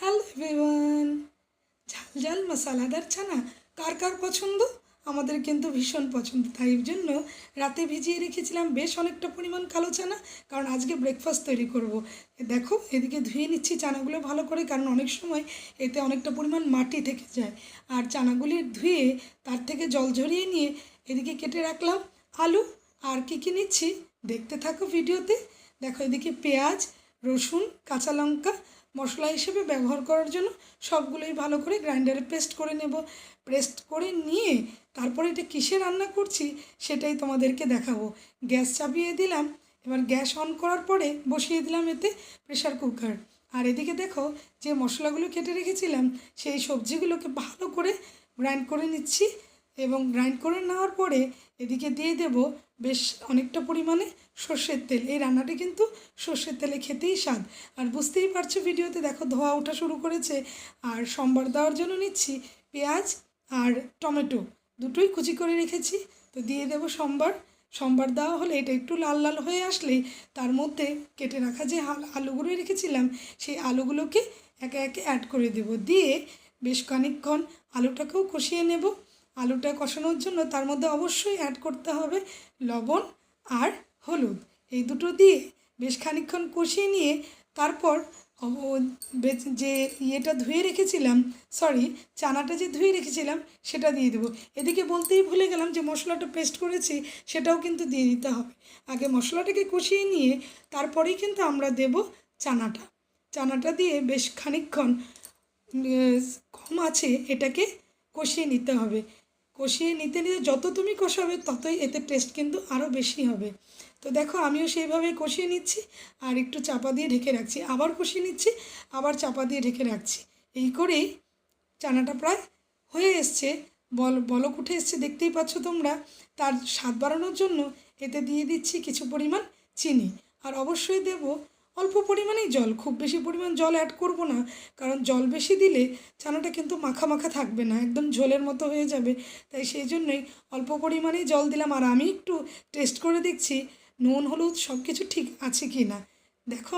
Hello everyone, ঝাল ঝাল মশলাদার ছানা কার কার পছন্দ? আমাদের কিন্তু ভীষণ পছন্দ। তাই জন্য রাতে ভিজিয়ে রেখেছিলাম বেশ অনেকটা পরিমাণ কালো চানা, কারণ আজকে ব্রেকফাস্ট তৈরি করব। দেখো এদিকে ধুয়ে নিচ্ছি চানাগুলো ভালো করে, কারণ অনেক সময় এতে অনেকটা পরিমাণ মাটি থেকে যায়। আর চানাগুলি ধুয়ে তার থেকে জল ঝরিয়ে নিয়ে এদিকে কেটে রাখলাম আলু। আর কী নিচ্ছি দেখতে থাকো ভিডিওতে। দেখো এদিকে পেঁয়াজ, রসুন, কাঁচা লঙ্কা মশলা হিসেবে ব্যবহার করার জন্য সবগুলোই ভালো করে গ্রাইন্ডারে পেস্ট করে নেব। পেস্ট করে নিয়ে তারপরে এটা কিসে রান্না করছি সেটাই তোমাদেরকে দেখাবো। গ্যাস চাপিয়ে দিলাম, এবার গ্যাস অন করার পরে বসিয়ে দিলাম এতে প্রেশার কুকার। আর এদিকে দেখো যে মশলাগুলো কেটে রেখেছিলাম সেই সবজিগুলোকে ভালো করে গ্রাইন্ড করে নিচ্ছি, এবং গ্রাইন্ড করে নেওয়ার পরে এদিকে দিয়ে দেব বেশ অনেকটা পরিমাণে সর্ষের তেল। এই রান্নাটি কিন্তু সর্ষের তেলে খেতেই স্বাদ। আর বুঝতেই পারছো ভিডিওতে দেখো ধোয়া ওঠা শুরু করেছে। আর সম্বার দেওয়ার জন্য নিচ্ছি পেঁয়াজ আর টমেটো, দুটোই কুচি করে রেখেছি। তো দিয়ে দেব সম্বার। সম্বার দেওয়া হলে এটা একটু লাল লাল হয়ে আসলেই তার মধ্যে কেটে রাখা যে আলুগুলো রেখেছিলাম সেই আলুগুলোকে একে একে অ্যাড করে দেব। দিয়ে বেশ খানিকক্ষণ আলুটাকেও কষিয়ে নেব। আলুটা কষানোর জন্য তার মধ্যে অবশ্যই অ্যাড করতে হবে লবণ আর হলুদ। এই দুটো দিয়ে বেশ খানিকক্ষণ কষিয়ে নিয়ে তারপর যে ইয়েটা ধুয়ে রেখেছিলাম, চানাটা যে ধুয়ে রেখেছিলাম সেটা দিয়ে দেবো। এদিকে বলতেই ভুলে গেলাম যে মশলাটা পেস্ট করেছি সেটাও কিন্তু দিয়ে দিতে হবে। আগে মশলাটাকে কষিয়ে নিয়ে তারপরেই কিন্তু আমরা দেব চানাটা। চানাটা দিয়ে বেশ খানিকক্ষণ কম আছে এটাকে কষিয়ে নিতে হবে। কষিয়ে নিতে নিতে যত তুমি কষাবে ততই এতে টেস্ট কিন্তু আরও বেশি হবে। তো দেখো আমিও সেইভাবেই কষিয়ে নিচ্ছি আর একটু চাপা দিয়ে ঢেকে রাখছি, আবার কষিয়ে নিচ্ছি, আবার চাপা দিয়ে ঢেকে রাখছি। এই করেই চানাটা প্রায় হয়ে এসছে, বলক উঠে এসছে দেখতেই পাচ্ছ তোমরা। তার স্বাদ বাড়ানোর জন্য এতে দিয়ে দিচ্ছি কিছু পরিমাণ চিনি, আর অবশ্যই দেব অল্প পরিমাণেই জল। খুব বেশি পরিমাণ জল অ্যাড করব না, কারণ জল বেশি দিলে চানাটা কিন্তু মাখা মাখা থাকবে না, একদম ঝোলের মতো হয়ে যাবে। তাই সেই জন্যই অল্প পরিমাণেই জল দিলাম। আর আমি একটু টেস্ট করে দেখছি নুন হলুদ সব কিছু ঠিক আছে কি না। দেখো